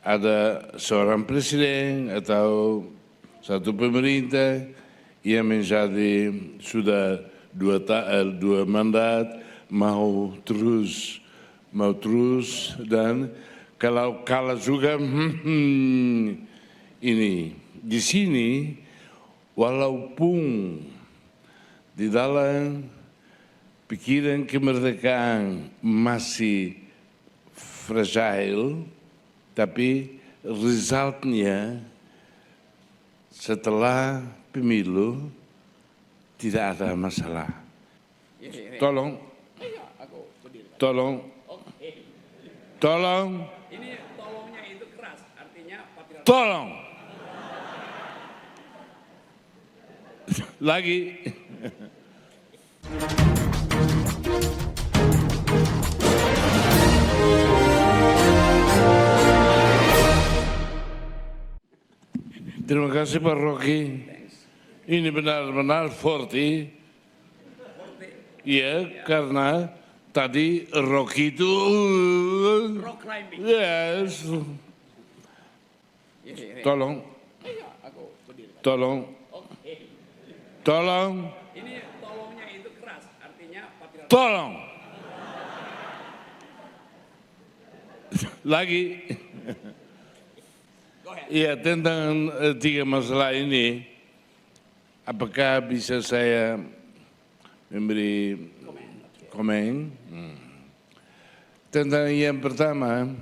ada seorang presiden atau satu pemerintah yang menjadi sudah dua mandat mau terus dan kalau kalah juga ini di sini walaupun di dalam pikiran kemerdekaan masih fragile, tapi resultnya setelah pemilu tidak ada masalah. Tolong. Ini tolongnya itu keras, artinya patriarki. Tolong. Lagi. Terima kasih Pak Rocky. Ini benar-benar forte. Ya, karena tadi Rocky itu Rock climbing. yes. Tolong. Ini tolongnya itu keras, artinya patriarki. Tolong. Lagi. Iya, tentang tiga masalah ini, apakah bisa saya memberi komen? Tentang yang pertama,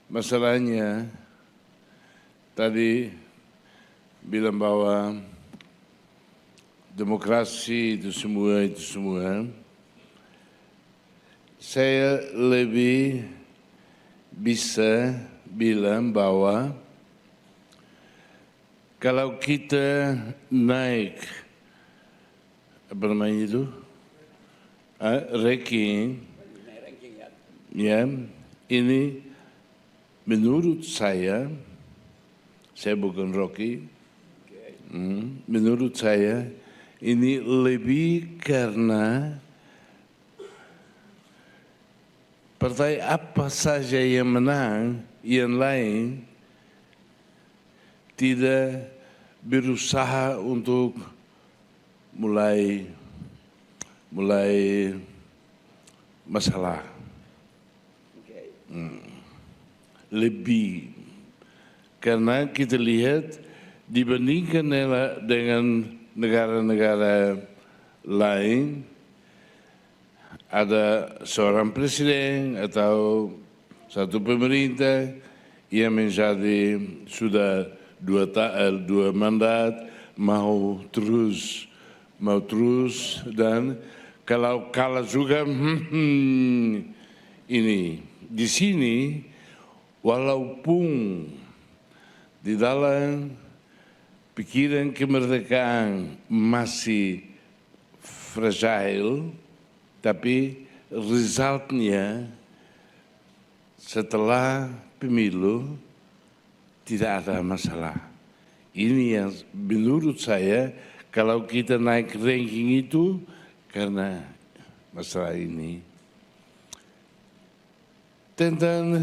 masalahnya tadi bilang bahwa demokrasi itu semua, saya lebih bisa bilang bahwa kalau kita naik apa namanya itu ranking ya, ini menurut saya bukan Rocky, menurut saya ini lebih karena partai apa saja yang menang, yang lain tidak berusaha untuk mulai masalah. Lebih karena kita lihat dibandingkan dengan negara-negara lain, ada seorang presiden atau satu pemerintah yang menjadi sudah dua mandat mau terus dan kalau kalah juga ini di sini walaupun di dalam pikiran kemerdekaan masih fragile, tapi resultnya setelah pemilu tidak ada masalah. Ini yang menurut saya kalau kita naik ranking itu karena masalah ini. Tentang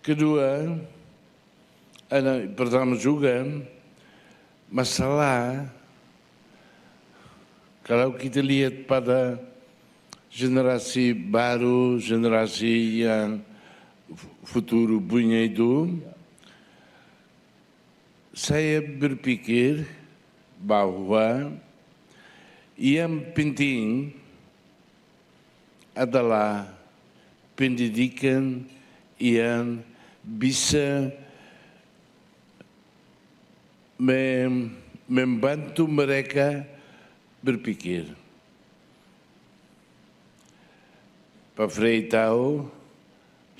kedua, pertama juga masalah kalau kita lihat pada generasi baru, generasi yang futuro punya itu, saya berpikir bahwa yang penting adalah pendidikan yang bisa membantu mereka berpikir. Pak Frey tahu,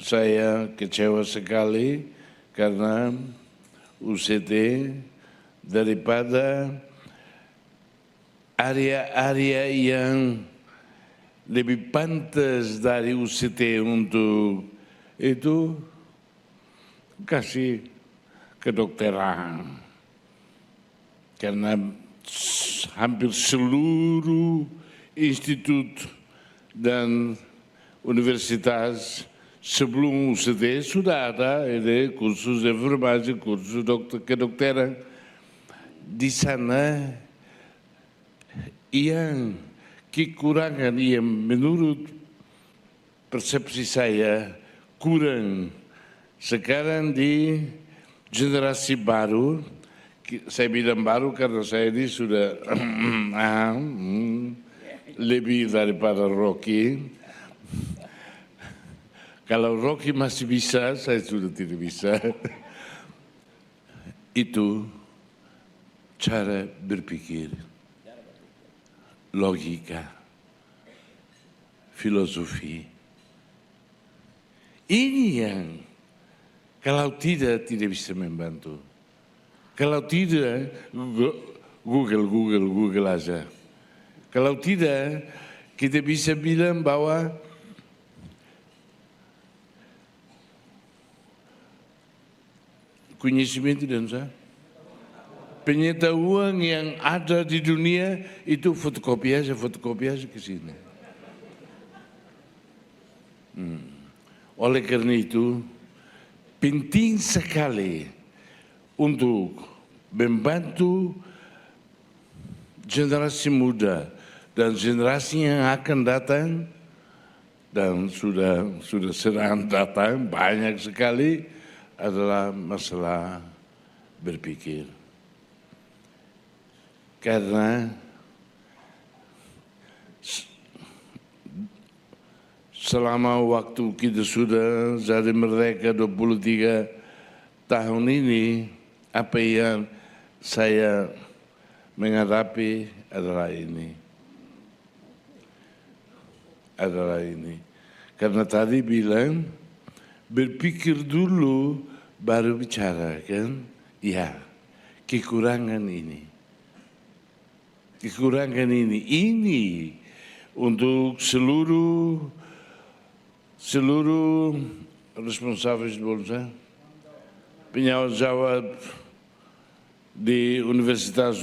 saya kecewa sekali karena UCT daripada area-area yang lebih pantas dari UCT untuk itu kasih kedokteran. Karena hampir seluruh institut dan universitas sebelum UCT sudah ada kursus informasi, kursus kedokteran. Di sana yang kekurangan yang menurut persepsi saya kurang sekarang di generasi baru. Saya bilang baru karena saya ini sudah lebih daripada Rocky. Kalau Rocky masih bisa, saya sudah tidak bisa. Itu cara berpikir, logika, filosofi. Ini yang kalau tidak bisa membantu. Kalau tidak, Google aja. Kalau tidak, kita bisa bilang bahwa conhecimento dan pengetahuan yang ada di dunia itu fotokopi aja ke sini. Oleh karena itu, penting sekali untuk membantu generasi muda dan generasi yang akan datang dan sudah sedang datang banyak sekali adalah masalah berpikir. Karena selama waktu kita sudah jadi merdeka 23 tahun ini, apa yang saya menghadapi adalah ini. Karena tadi bilang, berpikir dulu baru bicara kan? Ya, kekurangan ini. Ini untuk seluruh responsables bangsa, penjawab di universitas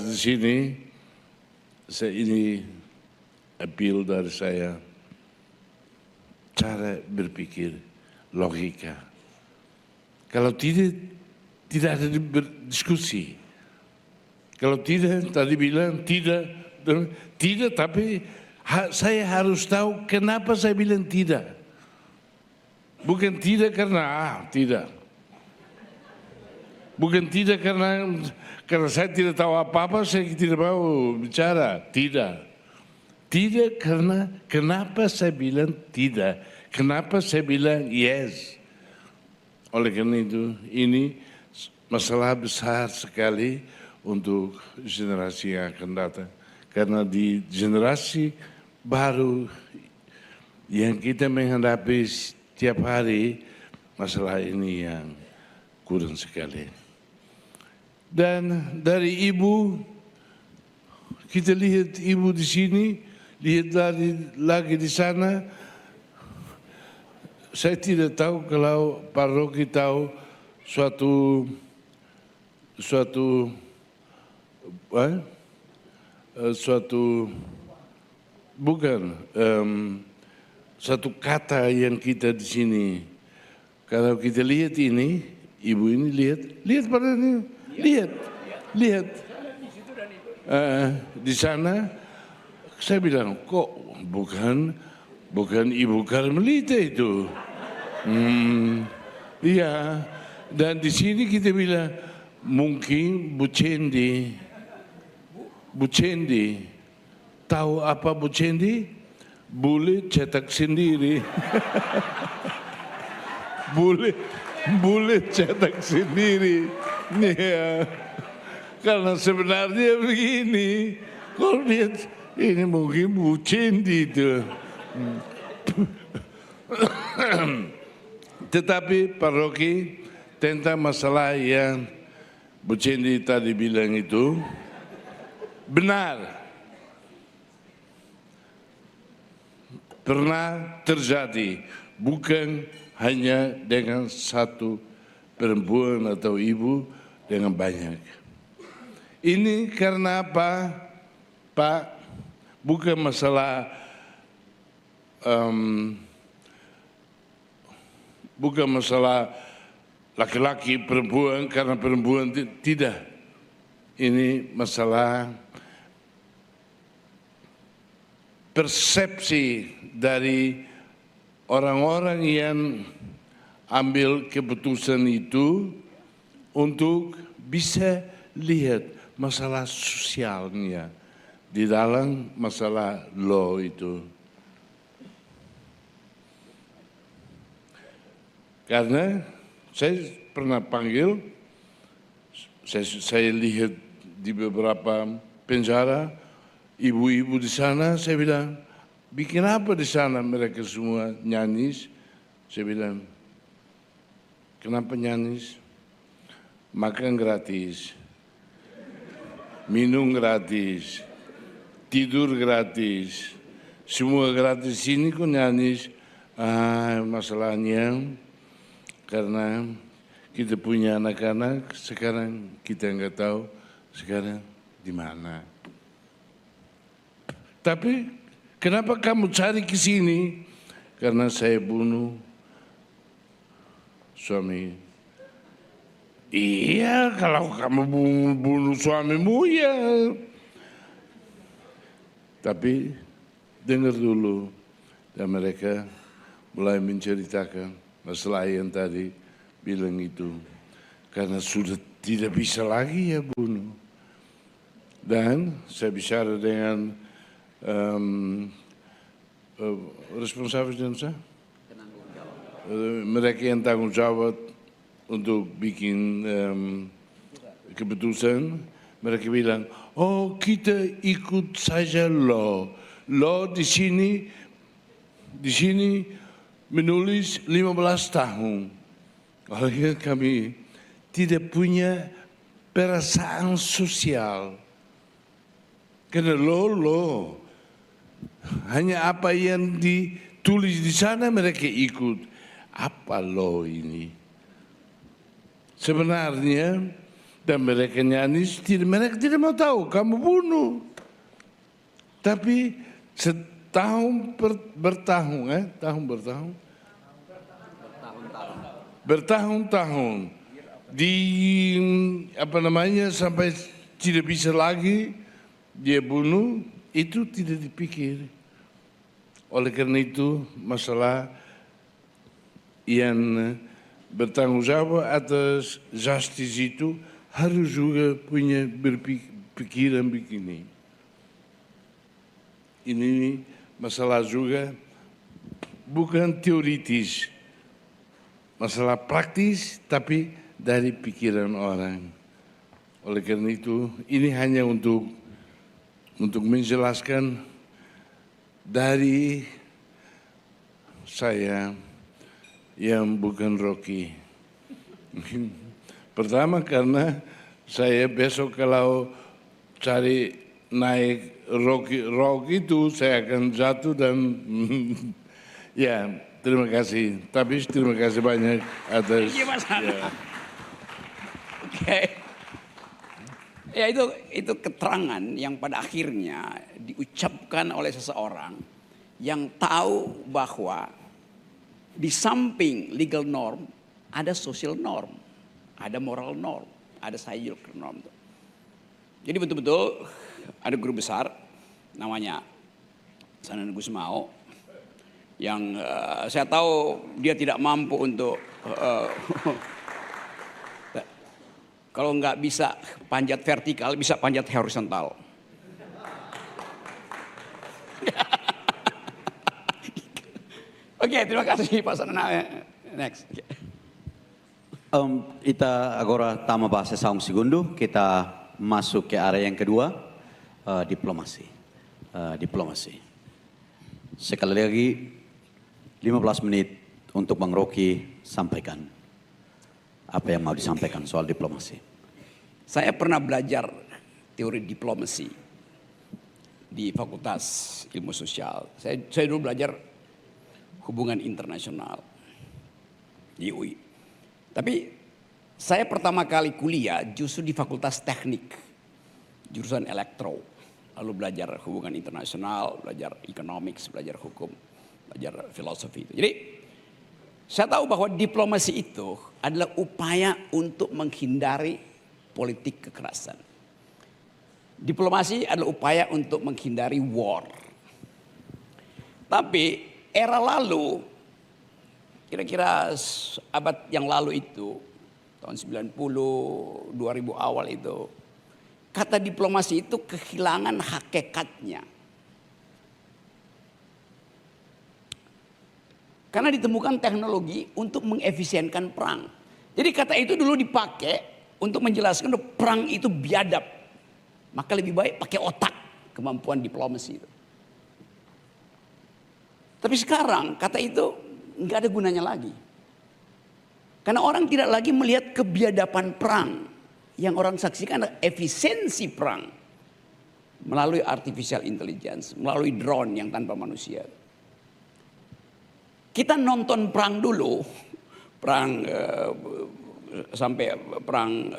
di sini, ini appeal dari saya, cara berpikir, logika. Kalau tidak ada diskusi. Kalau tidak, tadi bilang tidak, tapi saya harus tahu kenapa saya bilang tidak. Bukan tidak karena tidak. Bukan tidak karena saya tidak tahu apa-apa, saya tidak mau bicara. Tidak. Tidak karena kenapa saya bilang tidak. Kenapa saya bilang yes. Oleh karena itu, ini masalah besar sekali untuk generasi yang akan datang. Karena di generasi baru yang kita menghadapi setiap hari, masalah ini yang kurang sekali. Dan dari ibu, kita lihat ibu di sini, lihat lagi di sana. Saya tidak tahu kalau Pak Rocky tahu suatu kata yang kita di sini. Kalau kita lihat ini, ibu ini lihat pada ini, lihat. Di sana, saya bilang kok bukan ibu Karmelita itu. Iya, dan di sini kita bilang mungkin Bu Cendi. Tahu apa Bu Cendi? Boleh cetak sendiri. boleh cetak sendiri. Ya. Karena sebenarnya begini, kalau lihat ini mungkin Bu Cendi itu. Tetapi Pak Rocky tentang masalah yang Bu Cendi tadi bilang itu benar. Pernah terjadi, bukan hanya dengan satu perempuan atau ibu, dengan banyak. Ini karena apa, Pak? Bukan masalah bukan masalah laki-laki, perempuan, karena perempuan tidak. Ini masalah persepsi dari orang-orang yang ambil keputusan itu untuk bisa lihat masalah sosialnya di dalam masalah law itu. Karena saya pernah panggil, saya lihat di beberapa penjara, ibu-ibu di sana, saya bilang, bikin apa di sana mereka semua nyanyi? Saya bilang, kenapa nyanyi? Makan gratis, minum gratis, tidur gratis, semua gratis. Sini kok nyanyi? Masalahnya karena kita punya anak-anak, sekarang kita nggak tahu sekarang di mana. Tapi kenapa kamu cari ke sini? Karena saya bunuh suami. Iya, kalau kamu bunuh suamimu ya. Tapi dengar dulu, dan mereka mulai menceritakan masalah yang tadi bilang itu. Karena sudah tidak bisa lagi ya bunuh. Dan saya bicara dengan responsif dan saya, mereka yang tanggung jawab untuk bikin keputusan, mereka bilang, oh kita ikut saja law. Law di sini menulis 15 tahun. Oleh kami tidak punya perasaan sosial. Karena law. Hanya apa yang ditulis di sana mereka ikut. Apa law ini? Sebenarnya, dan mereka nyanyi, mereka tidak mau tahu, kamu bunuh. Tapi setahun bertahun-tahun sampai tidak bisa lagi dia bunuh, itu tidak dipikir. Oleh karena itu masalah yang bertanggung jawab atas justice itu harus juga punya berpikiran begini. Ini masalah juga bukan teoritis, masalah praktis tapi dari pikiran orang. Oleh karena itu ini hanya untuk menjelaskan dari saya yang bukan Rocky. Pertama karena saya besok kalau cari naik Rocky itu saya akan jatuh dan ya terima kasih. Tapi terima kasih banyak atas. Ya. Oke. Ya itu keterangan yang pada akhirnya diucapkan oleh seseorang yang tahu bahwa di samping legal norm ada social norm, ada moral norm, ada psychological norm. Jadi betul-betul ada guru besar namanya Sanan Gusmao yang saya tahu dia tidak mampu untuk kalau nggak bisa panjat vertikal, bisa panjat horizontal. Oke, terima kasih Pak Sanana. Next. Kita agora tama bahasa saung segundo, kita masuk ke area yang kedua, diplomasi. Diplomasi. Sekali lagi 15 menit untuk Bang Rocky sampaikan apa yang mau disampaikan soal diplomasi. Saya pernah belajar teori diplomasi di Fakultas Ilmu Sosial. Saya dulu belajar hubungan internasional di UI. Tapi saya pertama kali kuliah justru di Fakultas Teknik, jurusan elektro. Lalu belajar hubungan internasional, belajar economics, belajar hukum, belajar filosofi itu. Jadi Saya tahu bahwa diplomasi itu adalah upaya untuk menghindari politik kekerasan. Diplomasi adalah upaya untuk menghindari war. Tapi era lalu, kira-kira abad yang lalu itu, tahun 90, 2000 awal itu, kata diplomasi itu kehilangan hakikatnya. Karena ditemukan teknologi untuk mengefisienkan perang. Jadi kata itu dulu dipakai untuk menjelaskan perang itu biadab. Maka lebih baik pakai otak, kemampuan diplomasi itu. Tapi sekarang kata itu nggak ada gunanya lagi. Karena orang tidak lagi melihat kebiadaban perang. Yang orang saksikan adalah efisiensi perang. Melalui artificial intelligence, melalui drone yang tanpa manusia. Kita nonton perang dulu, perang sampai perang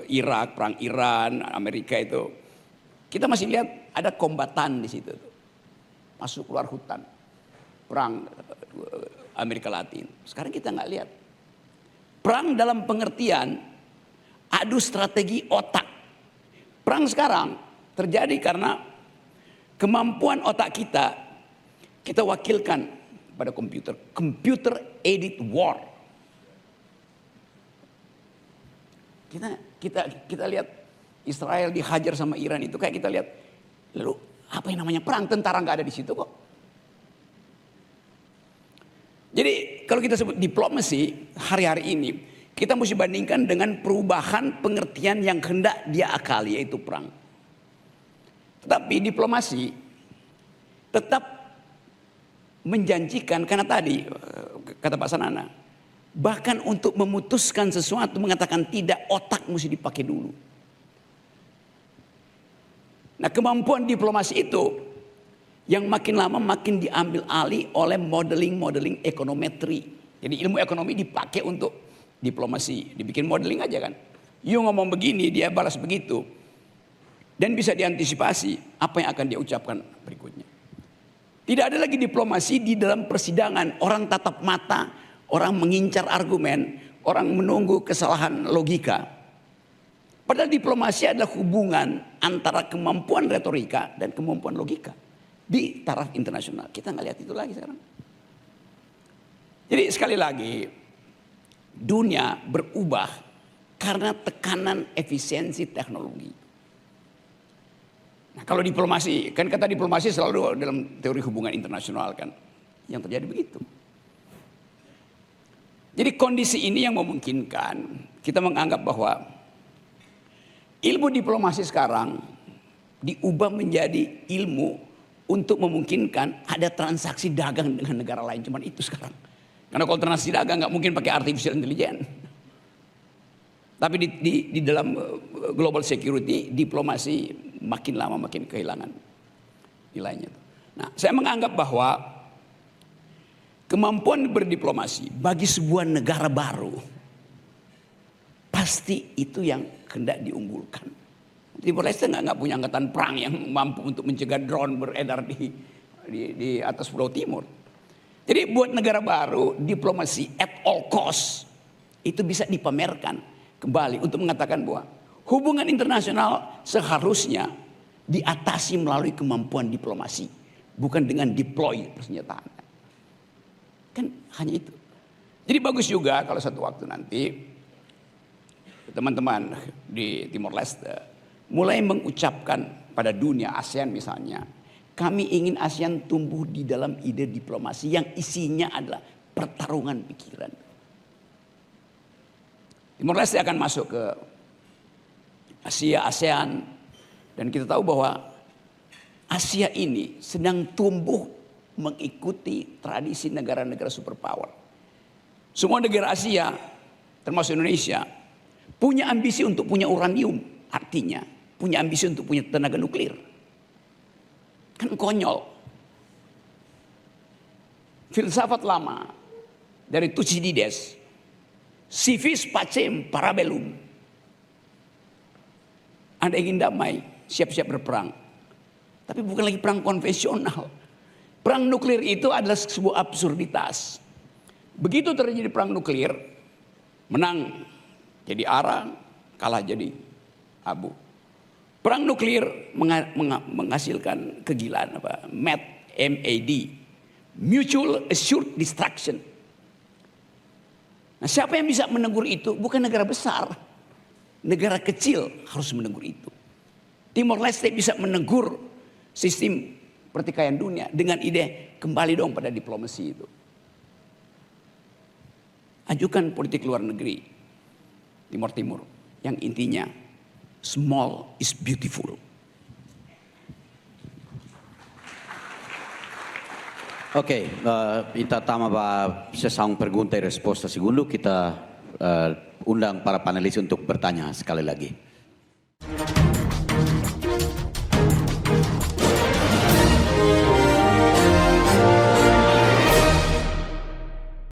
Irak, perang Iran, Amerika itu. Kita masih lihat ada kombatan di situ. Masuk keluar hutan. Perang Amerika Latin. Sekarang kita nggak lihat. Perang dalam pengertian adu strategi otak. Perang sekarang terjadi karena kemampuan otak kita wakilkan pada komputer. Computer aided war. Kita lihat Israel dihajar sama Iran itu kayak kita lihat. Lalu apa yang namanya perang? Tentara nggak ada di situ kok. Jadi kalau kita sebut diplomasi hari-hari ini, kita mesti bandingkan dengan perubahan pengertian yang hendak dia akali, yaitu perang. Tetapi diplomasi tetap menjanjikan, karena tadi kata Pak Sanana, bahkan untuk memutuskan sesuatu mengatakan tidak, otak mesti dipakai dulu. Nah, kemampuan diplomasi itu yang makin lama makin diambil alih oleh modeling ekonometri. Jadi ilmu ekonomi dipakai untuk diplomasi, dibikin modeling aja kan. You ngomong begini, dia balas begitu. Dan bisa diantisipasi apa yang akan dia ucapkan berikutnya. Tidak ada lagi diplomasi di dalam persidangan. Orang tatap mata, orang mengincar argumen, orang menunggu kesalahan logika. Padahal diplomasi adalah hubungan antara kemampuan retorika dan kemampuan logika. Di taraf internasional. Kita nggak lihat itu lagi sekarang. Jadi sekali lagi, dunia berubah karena tekanan efisiensi teknologi. Nah, kalau diplomasi, kan kata diplomasi selalu dalam teori hubungan internasional kan. Yang terjadi begitu. Jadi kondisi ini yang memungkinkan kita menganggap bahwa ilmu diplomasi sekarang diubah menjadi ilmu untuk memungkinkan ada transaksi dagang dengan negara lain. Cuman itu sekarang. Karena kalau transaksi dagang nggak mungkin pakai artificial intelligence. Tapi di dalam global security, diplomasi makin lama makin kehilangan nilainya. Nah, saya menganggap bahwa kemampuan berdiplomasi bagi sebuah negara baru pasti itu yang hendak diunggulkan. Timor Leste nggak punya angkatan perang yang mampu untuk mencegah drone beredar di atas Pulau Timur. Jadi buat negara baru, diplomasi at all cost itu bisa dipamerkan kembali untuk mengatakan bahwa hubungan internasional seharusnya diatasi melalui kemampuan diplomasi, bukan dengan deploy persenjataan. Kan hanya itu. Jadi bagus juga kalau satu waktu nanti teman-teman di Timor Leste mulai mengucapkan pada dunia, ASEAN misalnya, kami ingin ASEAN tumbuh di dalam ide diplomasi yang isinya adalah pertarungan pikiran. Timor Leste akan masuk ke Asia, ASEAN, dan kita tahu bahwa Asia ini sedang tumbuh mengikuti tradisi negara-negara superpower. Semua negara Asia, termasuk Indonesia, punya ambisi untuk punya uranium, artinya punya ambisi untuk punya tenaga nuklir. Kan konyol. Filsafat lama dari Thucydides, si vis pacem parabellum. Anda ingin damai, siap-siap berperang. Tapi bukan lagi perang konvensional. Perang nuklir itu adalah sebuah absurditas. Begitu terjadi perang nuklir, menang jadi arang, kalah jadi abu. Perang nuklir menghasilkan kegilaan apa? MAD, Mutual Assured Destruction. Nah, siapa yang bisa menegur itu? Bukan negara besar, negara kecil harus menegur itu. Timor Leste bisa menegur sistem pertikaian dunia dengan ide kembali dong pada diplomasi itu. Ajukan politik luar negeri Timur Timur yang intinya small is beautiful. Oke, kita tama ba sesaung pergunta e resposta segundo, kita undang para panelis untuk bertanya sekali lagi.